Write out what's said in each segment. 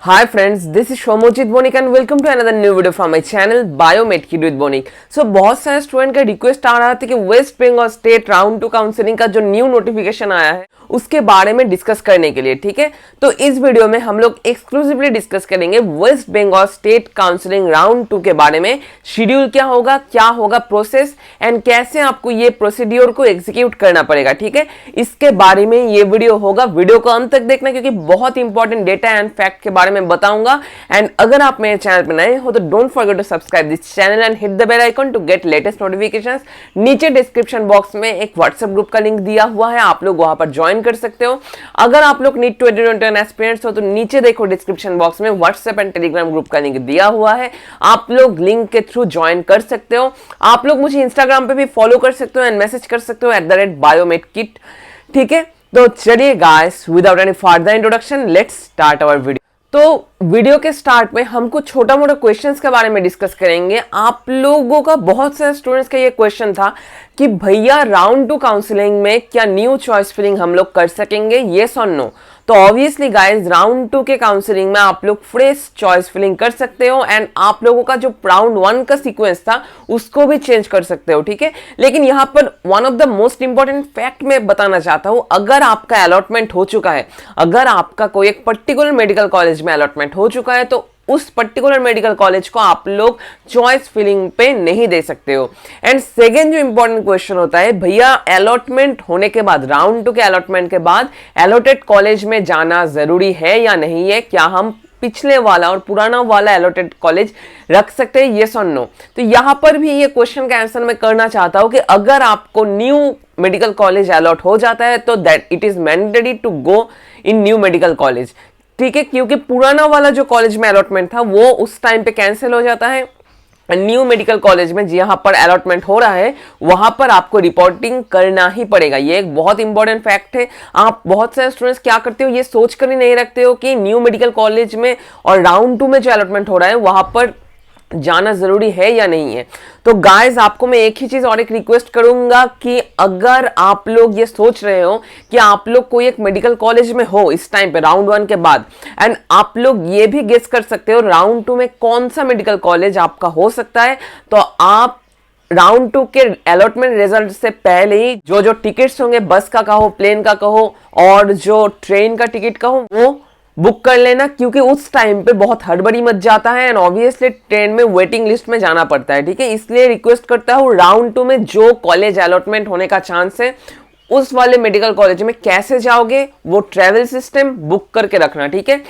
Hi friends, this is Shomojit Bonik and welcome to another new video from my channel Biomed Kid with Bonik। So बहुत सारे student का request आ रहा था कि West Bengal state round 2 counselling का जो new notification आया है उसके बारे में डिस्कस करने के लिए, ठीक है। तो इस वीडियो में हम लोग एक्सक्लूसिवली डिस्कस करेंगे West Bengal state counselling round 2 के बारे में। शेड्यूल क्या होगा प्रोसेस एंड कैसे आपको ये प्रोसीड्योर को एग्जीक्यूट करना पड़ेगा, ठीक है। इसके बारे में ये वीडियो होगा, वीडियो को अंत तक देखना क्योंकि बहुत इंपॉर्टेंट डेटा एंड फैक्ट के बारे में बताऊंगा। एंड अगर आप मेरे चैनल पर नए हो तो don't forget to subscribe this channel and hit the bell icon to get latest notifications. नीचे डिस्क्रिप्शन बॉक्स में एक व्हाट्सएप ग्रुप का लिंक दिया हुआ है, आप लोग वहां पर ज्वाइन कर सकते हो। अगर आप लोग नीट टू एडुकेट एस्पिरेंट्स हो तो नीचे देखो डिस्क्रिप्शन बॉक्स में व्हाट्सएप एंड टेलीग्राम ग्रुप का लिंक दिया हुआ है, आप लोग लिंक के थ्रू ज्वाइन कर सकते हो। आप लोग मुझे इंस्टाग्राम पे भी फॉलो कर सकते हो एंड मैसेज कर सकते हो @biomedkit, ठीक है। तो चलिए guys, without any further introduction let's start our video. तो वीडियो के स्टार्ट में हम कुछ छोटा मोटा क्वेश्चंस के बारे में डिस्कस करेंगे। आप लोगों का, बहुत सारे स्टूडेंट्स का ये क्वेश्चन था कि भैया राउंड 2 काउंसलिंग में क्या न्यू चॉइस फिलिंग हम लोग कर सकेंगे, येस और नो। तो ऑब्वियसली गाइस, राउंड 2 के काउंसलिंग में आप लोग फ्रेश चॉइस फिलिंग कर सकते हो एंड आप लोगों का जो राउंड 1 का सीक्वेंस था उसको भी चेंज कर सकते हो, ठीक है। लेकिन यहाँ पर one of the most important fact मैं बताना चाहता हूँ, अगर आपका अलॉटमेंट हो चुका है, अगर आपका कोई एक पर्टिकुलर मेडिकल कॉलेज में अलॉटमेंट हो चुका है तो उस पर्टिकुलर मेडिकल कॉलेज को आप लोग चॉइस फिलिंग पे नहीं दे सकते हो। एंड सेकेंड जो इंपॉर्टेंट क्वेश्चन होता है, भैया अलॉटमेंट होने के बाद, राउंड 2 के अलॉटमेंट के बाद अलॉटेड कॉलेज में जाना जरूरी है या नहीं है, क्या हम पिछले वाला और पुराना वाला अलॉटेड कॉलेज रख सकते हैं, येस और नो। तो यहां पर भी ये क्वेश्चन का आंसर मैं करना चाहता हूं कि अगर आपको न्यू मेडिकल कॉलेज अलॉट हो जाता है तो that it is mandatory to go in new medical college, ठीक है, क्योंकि पुराना वाला जो कॉलेज में अलॉटमेंट था वो उस टाइम पे कैंसिल हो जाता है। न्यू मेडिकल कॉलेज में जहां पर अलॉटमेंट हो रहा है वहां पर आपको रिपोर्टिंग करना ही पड़ेगा। ये एक बहुत इंपॉर्टेंट फैक्ट है। आप बहुत सारे स्टूडेंट्स क्या करते हो, ये सोच कर ही नहीं रखते हो कि न्यू मेडिकल कॉलेज में और राउंड 2 में जो अलॉटमेंट हो रहा है वहां पर जाना जरूरी है या नहीं है। तो गाइस, आपको मैं एक ही चीज और एक रिक्वेस्ट करूंगा कि अगर आप लोग ये सोच रहे हो कि आप लोग कोई एक मेडिकल कॉलेज में हो इस टाइम पे राउंड 1 के बाद, एंड आप लोग ये भी गेस कर सकते हो राउंड 2 में कौन सा मेडिकल कॉलेज आपका हो सकता है, तो आप राउंड 2 के अलॉटमेंट रिजल्ट से पहले ही जो टिकट्स होंगे, बस का कहो, प्लेन का कहो और जो ट्रेन का टिकट कहो, वो बुक कर लेना, क्योंकि उस टाइम पे बहुत हड़बड़ी मच जाता है एंड ऑब्वियसली ट्रेन में वेटिंग लिस्ट में जाना पड़ता है, ठीक है। इसलिए रिक्वेस्ट करता हूँ, राउंड 2 में जो कॉलेज अलॉटमेंट होने का चांस है उस वाले मेडिकल कॉलेज में कैसे जाओगे वो ट्रेवल सिस्टम बुक करके रखना, ठीक है।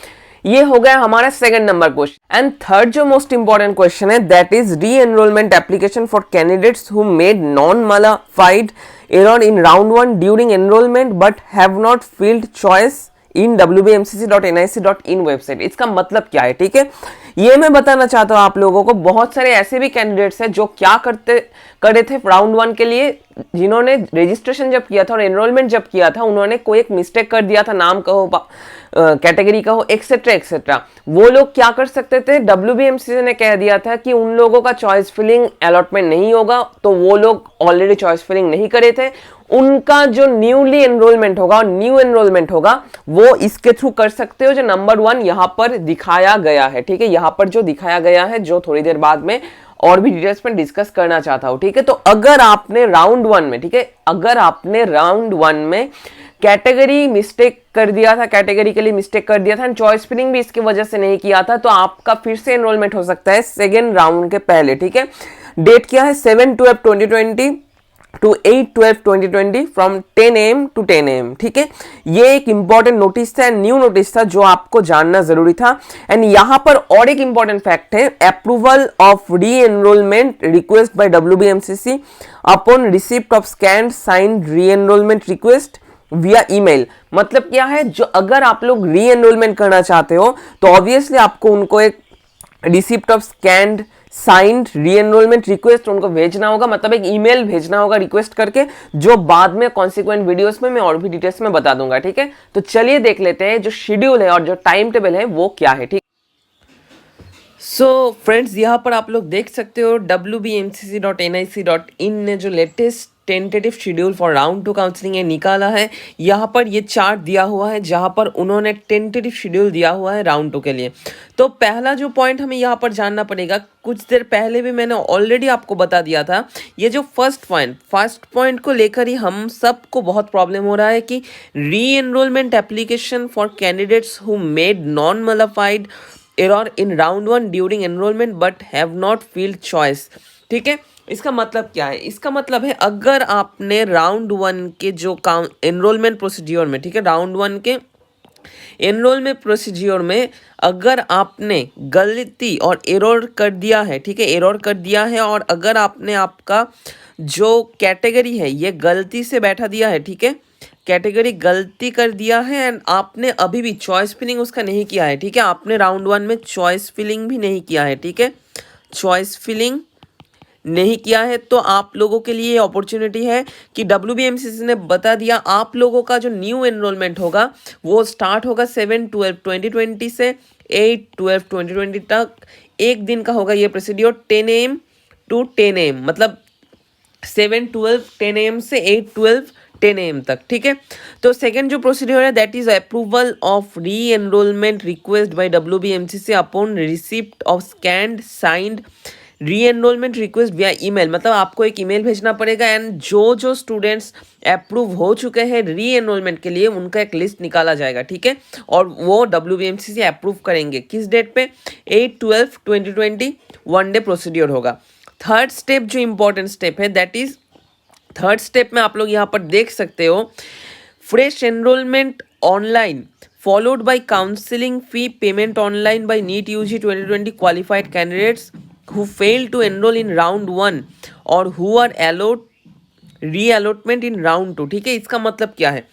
ये हो गया हमारा second number question. And third जो मोस्ट इंपॉर्टेंट क्वेश्चन है, दैट इज री enrolment application for candidates who made non modified error in round 1 during enrolment but have not field choice in wbmcc.nic.in website. इसका मतलब क्या है, ठीक है, ये मैं बताना चाहता हूं आप लोगों को। बहुत सारे ऐसे भी कैंडिडेट्स हैं जो क्या करे थे राउंड 1 के लिए, जिन्होंने रजिस्ट्रेशन जब किया था और एनरोलमेंट जब किया था उन्होंने कोई एक मिस्टेक कर दिया था, नाम कहो, कैटेगरी कहो, एक्सेट्रा एक्सेट्रा। वो लोग क्या कर सकते थे, WBMCC ने कह दिया था कि उन लोगों का चॉइस फिलिंग अलॉटमेंट नहीं होगा, तो वो लोग ऑलरेडी चॉइस फिलिंग नहीं करे थे, उनका जो न्यूली एनरोलमेंट होगा और न्यू एनरोलमेंट होगा वो इसके थ्रू कर सकते हो, जो नंबर 1 यहां पर दिखाया गया है, ठीक है। यहां पर जो दिखाया गया है, जो थोड़ी देर बाद में और भी डिटेल्स में डिस्कस करना चाहता हूं, ठीक है। तो अगर आपने राउंड 1 में, ठीक है, अगर आपने राउंड 1 में कैटेगरी मिस्टेक कर दिया था, कैटेगरी के लिए मिस्टेक कर दिया था एंड चॉइस फिलिंग भी इसकी वजह से नहीं किया था, तो आपका फिर से एनरोलमेंट हो सकता है सेकेंड राउंड के पहले, ठीक है। डेट क्या है, 7/12/2020 to 8/12/2020 from 10 AM to 10 AM, ठीक है। ये एक इंपॉर्टेंट नोटिस था, न्यू नोटिस था जो आपको जानना जरूरी था। एंड यहां पर और एक इंपॉर्टेंट फैक्ट है, अप्रूवल ऑफ री enrolment request bye WBMCC upon receipt of scanned signed री एनरोलमेंट रिक्वेस्ट विया ईमेल। मतलब क्या है, जो अगर आप लोग री एनरोलमेंट करना चाहते हो तो ऑब्वियसली आपको उनको एक रिसिप्ट ऑफ स्कैन्ड साइंड री एनरोलमेंट रिक्वेस्ट उनको भेजना होगा, मतलब एक ईमेल भेजना होगा रिक्वेस्ट करके, जो बाद में कॉन्सिक्वेंट वीडियोस में मैं और भी डिटेल्स में बता दूंगा, ठीक है। तो चलिए देख लेते हैं जो शेड्यूल है और जो टाइम टेबल है वो क्या है, ठीक। सो फ्रेंड्स, यहाँ पर आप लोग देख सकते हो WBMCC.nic.in ने जो latest tentative schedule for round 2 counselling ये निकाला है। यहाँ पर ये चार्ट दिया हुआ है जहाँ पर उन्होंने टेंटेटिव शेड्यूल दिया हुआ है राउंड 2 के लिए। तो पहला जो पॉइंट हमें यहाँ पर जानना पड़ेगा, कुछ देर पहले भी मैंने ऑलरेडी आपको बता दिया था, ये जो फर्स्ट पॉइंट को लेकर ही हम सबको बहुत प्रॉब्लम हो रहा है कि री enrolment application for candidates who made non modified error in round 1 during enrolment but have not field choice. ठीक है, इसका मतलब क्या है? इसका मतलब है अगर आपने राउंड 1 के जो एनरोलमेंट प्रोसीड्योर में, ठीक है, राउंड 1 के एनरोलमेंट प्रोसीड्योर में अगर आपने गलती और एरर कर दिया है, ठीक है, एरर कर दिया है, और अगर आपने आपका जो कैटेगरी है ये गलती से बैठा दिया है, ठीक है, कैटेगरी गलती कर दिया है एंड आपने अभी भी चॉइस फिलिंग उसका नहीं किया है, ठीक है, आपने राउंड 1 में चॉइस फिलिंग भी नहीं किया है, ठीक है, चॉइस फिलिंग नहीं किया है, तो आप लोगों के लिए अपॉर्चुनिटी है कि WBMCC ने बता दिया आप लोगों का जो न्यू एनरोलमेंट होगा वो स्टार्ट होगा 7/12/2020 से 8/12/2020 तक। एक दिन का होगा ये प्रोसीड्योर 10 AM to 10 AM, मतलब 7/12 10 AM से 8/12 10 AM तक। ठीक है, तो सेकेंड जो प्रोसीड्योर है दैट इज अप्रूवल ऑफ री enrolment request bye WBMCC upon receipt of scanned signed री एनरोलमेंट रिक्वेस्ट विया ईमेल। मतलब आपको एक ईमेल भेजना पड़ेगा एंड जो स्टूडेंट्स अप्रूव हो चुके हैं री एनरोलमेंट के लिए उनका एक लिस्ट निकाला जाएगा, ठीक है, और वो WBMCC अप्रूव करेंगे किस डेट पे? 8/12/2020 1 डे प्रोसीड्योर होगा। थर्ड स्टेप जो इम्पोर्टेंट स्टेप है दैट इज थर्ड स्टेप में आप लोग यहाँ पर देख सकते हो fresh enrolment online followed by counselling fee payment online by NEET UG 2020 qualified candidates who fail to enroll in round 1 or who are allowed reallotment in round 2। ठीक है, इसका मतलब क्या है?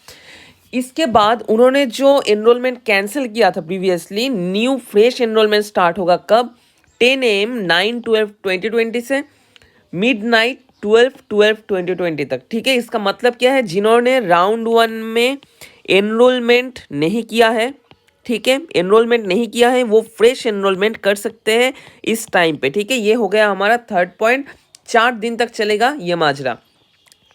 इसके बाद उन्होंने जो एनरोलमेंट कैंसिल किया था previously, new fresh enrolment start होगा कब? 10 AM 9/12/2020 से मिडनाइट 12/12/2020 तक। ठीक है, इसका मतलब क्या है? जिन्होंने राउंड 1 में एनरोलमेंट नहीं किया है, ठीक है, एनरोलमेंट नहीं किया है, वो फ्रेश एनरोलमेंट कर सकते हैं इस टाइम पे। ठीक है, ये हो गया हमारा थर्ड पॉइंट। 4 दिन तक चलेगा ये माजरा।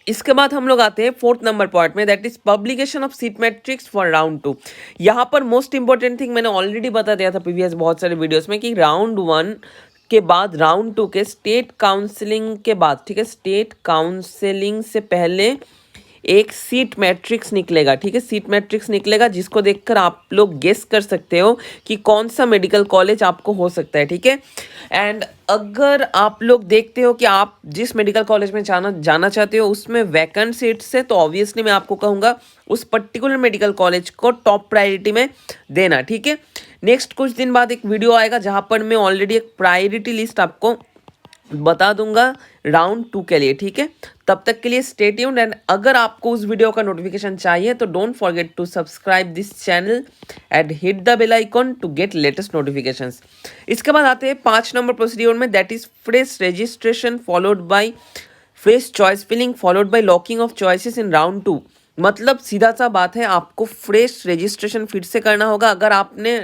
इसके बाद हम लोग आते हैं फोर्थ नंबर पॉइंट में that is publication of seat matrix for round 2। यहाँ पर मोस्ट इंपॉर्टेंट थिंग मैंने ऑलरेडी बता दिया था प्रीवियस बहुत सारे वीडियोस में कि राउंड 1 के बाद राउंड 2 के स्टेट काउंसलिंग के बाद, ठीक है, स्टेट काउंसलिंग से पहले एक सीट मैट्रिक्स निकलेगा। ठीक है, सीट मैट्रिक्स निकलेगा जिसको देखकर आप लोग गेस कर सकते हो कि कौन सा मेडिकल कॉलेज आपको हो सकता है। ठीक है, एंड अगर आप लोग देखते हो कि आप जिस मेडिकल कॉलेज में जाना चाहते हो उसमें वैकेंट सीट्स है तो ऑब्वियसली मैं आपको कहूँगा उस पर्टिकुलर मेडिकल कॉलेज को टॉप प्रायोरिटी में देना। ठीक है, नेक्स्ट कुछ दिन बाद एक वीडियो आएगा जहाँ पर मैं ऑलरेडी एक प्रायोरिटी लिस्ट आपको बता दूंगा राउंड 2 के लिए। ठीक है, तब तक के लिए स्टे ट्यून्ड एंड अगर आपको उस वीडियो का नोटिफिकेशन चाहिए तो don't forget to subscribe this channel and hit the bell icon to get latest notifications. इसके बाद आते हैं 5 नंबर प्रोसीड्योर में that is fresh registration followed by fresh choice filling followed by locking of choices in round 2। मतलब सीधा सा बात है, आपको फ्रेश रजिस्ट्रेशन फिर से करना होगा अगर आपने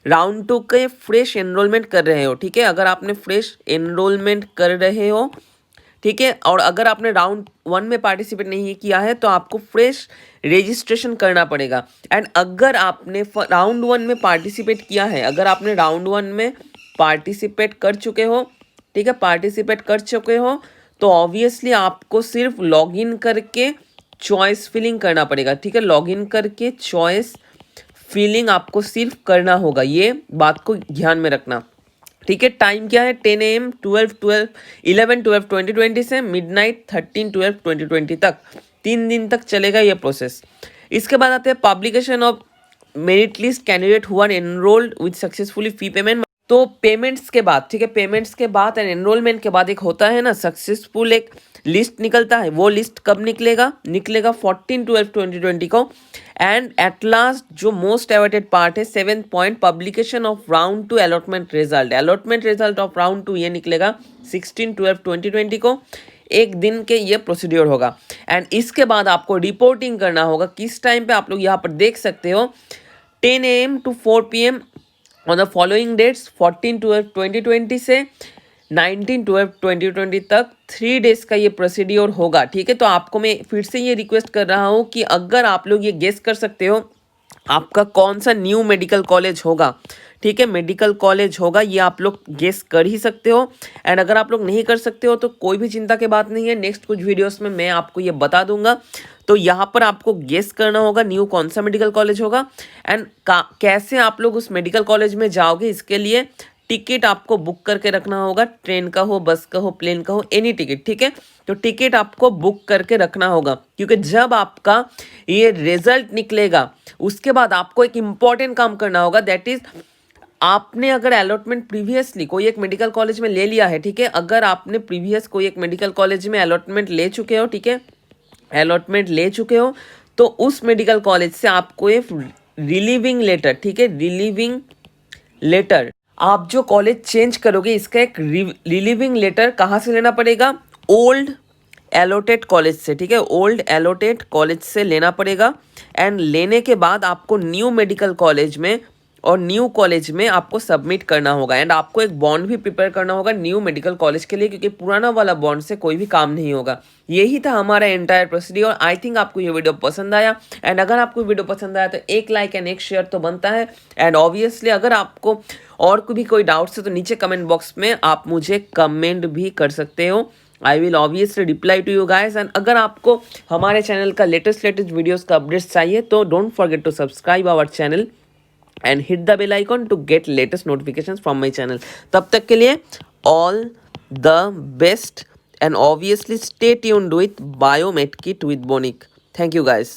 राउंड 2 के फ्रेश एनरोलमेंट कर रहे हो। ठीक है, अगर आपने फ्रेश एनरोलमेंट कर रहे हो, ठीक है, और अगर आपने राउंड 1 में पार्टिसिपेट नहीं किया है तो आपको फ्रेश रजिस्ट्रेशन करना पड़ेगा। एंड अगर आपने राउंड 1 में पार्टिसिपेट किया है, अगर आपने राउंड 1 में पार्टिसिपेट कर चुके हो, ठीक है, पार्टिसिपेट कर चुके हो तो ऑब्वियसली आपको सिर्फ लॉगिन करके चॉइस फिलिंग करना पड़ेगा। ठीक है, लॉगिन करके चॉइस फिलिंग आपको सिर्फ करना होगा, ये बात को ध्यान में रखना। ठीक है, टाइम क्या है? 10 AM 11/12/2020 से मिडनाइट 13/12/2020 तक। 3 दिन तक चलेगा ये प्रोसेस। इसके बाद आते हैं publication of merit list candidate who are enrolled with successfully fee payment. तो पेमेंट्स के बाद, ठीक है, पेमेंट्स के बाद एंड एनरोलमेंट के बाद एक होता है ना सक्सेसफुल एक लिस्ट निकलता है। वो लिस्ट कब निकलेगा? 14/12/2020 को। एंड एट लास्ट जो मोस्ट अवेटेड पार्ट है 7th point publication of round 2 allotment result. Allotment result of round 2 ये निकलेगा 16/12/2020 को। एक दिन के ये प्रोसीड्योर होगा एंड इसके बाद आपको रिपोर्टिंग करना होगा किस टाइम पे? आप लोग यहाँ पर देख सकते हो 10 AM to 4 PM on the following dates 14/12/2020 से 19/12/2020 तक 3 डेज का ये प्रोसीड्योर होगा, ठीक है। तो आपको मैं फिर से ये रिक्वेस्ट कर रहा हूँ कि अगर आप लोग ये गेस कर सकते हो आपका कौन सा न्यू मेडिकल कॉलेज होगा, ठीक है, मेडिकल कॉलेज होगा, ये आप लोग गेस कर ही सकते हो। एंड अगर आप लोग नहीं कर सकते हो तो कोई भी चिंता की बात नहीं है, नेक्स्ट कुछ वीडियोस में मैं आपको ये बता दूंगा। तो यहाँ पर आपको गेस करना होगा न्यू कौन सा मेडिकल कॉलेज होगा एंड कैसे आप लोग उस मेडिकल कॉलेज में जाओगे। इसके लिए टिकट आपको बुक करके रखना होगा, ट्रेन का हो, बस का हो, प्लेन का हो, एनी टिकट, ठीक है। तो टिकट आपको बुक करके रखना होगा, क्योंकि जब आपका ये रिजल्ट निकलेगा उसके बाद आपको एक इम्पॉर्टेंट काम करना होगा, दैट इज आपने अगर अलॉटमेंट प्रीवियसली कोई एक मेडिकल कॉलेज में ले लिया है, ठीक है, अगर आपने प्रीवियस कोई एक मेडिकल कॉलेज में अलॉटमेंट ले चुके हो, ठीक है, अलॉटमेंट ले चुके हो, तो उस मेडिकल कॉलेज से आपको एक रिलीविंग लेटर, ठीक है, रिलीविंग लेटर, आप जो कॉलेज चेंज करोगे इसका एक रिलीविंग लेटर कहाँ से लेना पड़ेगा, ओल्ड एलोटेड कॉलेज से, ठीक है, ओल्ड एलोटेड कॉलेज से लेना पड़ेगा। एंड लेने के बाद आपको न्यू मेडिकल कॉलेज में और न्यू कॉलेज में आपको सबमिट करना होगा। एंड आपको एक बॉन्ड भी प्रिपेयर करना होगा न्यू मेडिकल कॉलेज के लिए, क्योंकि पुराना वाला बॉन्ड से कोई भी काम नहीं होगा। यही था हमारा एंटायर प्रोसीड्योर। आई थिंक आपको ये वीडियो पसंद आया, एंड अगर आपको वीडियो पसंद आया तो एक लाइक एंड एक शेयर तो बनता है। एंड ऑब्वियसली अगर आपको और भी कोई डाउट्स है तो नीचे कमेंट बॉक्स में आप मुझे कमेंट भी कर सकते हो, I will obviously reply to you guys. And अगर आपको हमारे चैनल का लेटेस्ट वीडियोस का अपडेट्स चाहिए तो don't forget to subscribe our channel and hit the bell icon to get latest notifications from my channel. तब तक के लिए all the best and obviously stay tuned with Biomed Kit with Bonik. Thank you guys.